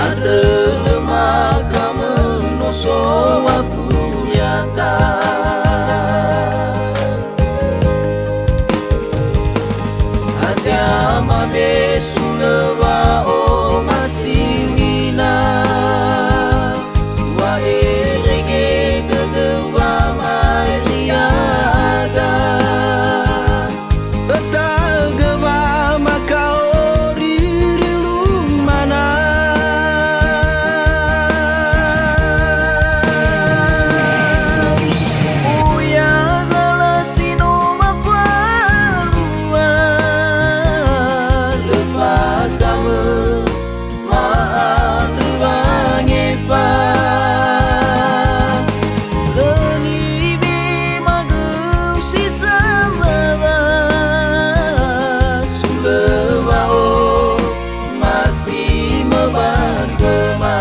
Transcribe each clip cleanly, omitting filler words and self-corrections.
Ada lemah kamu noso wafuriata. Agama besulawa o masiwina. Wa erege gegewa mariaga. Betagama makaori rilumana. Uya galasino mafarua. Lefa kamu maandruangefa. Leni bimagu sisa mama. Sulewao masih membangkema.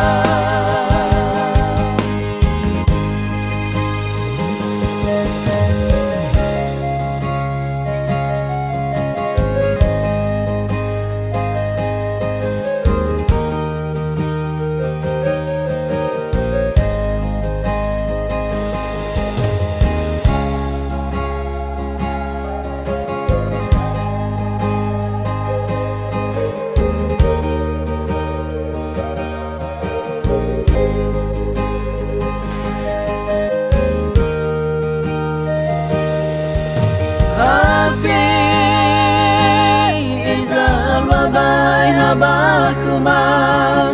Hafiizal wabai habakuman.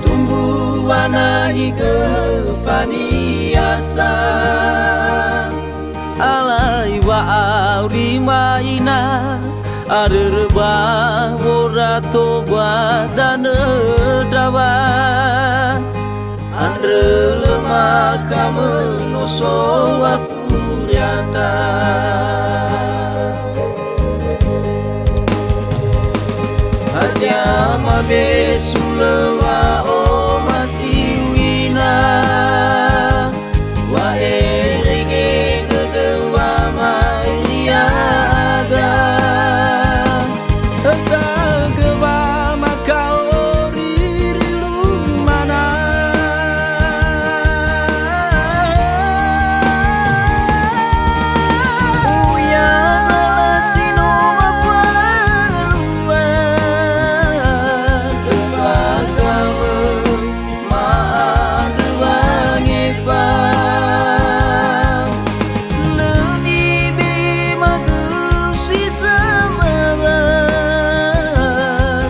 Tumbuhan hingga faniasan. Alai wa auri maina arerba morato dan dawa. Andre lemah kamu noso wafuriata. Agama besulawa o masiwina. Wa erege gegewa mariaga. Betagama makaori rilumana. Uya galasino mafarua. Lefa kamu maandruangefa. Leni bimagu sisa mama.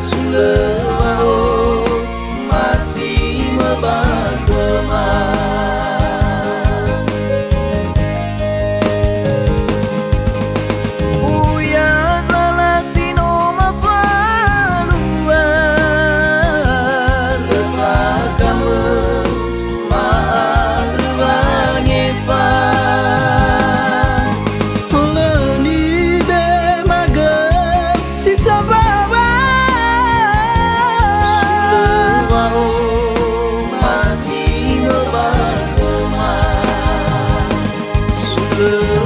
Sulewao masih membangkema. Uya galasino mafarua. Lefa kamu maandruangefa. Leni bemaga sisa baba. Sulewao masih membangkema. Sulewao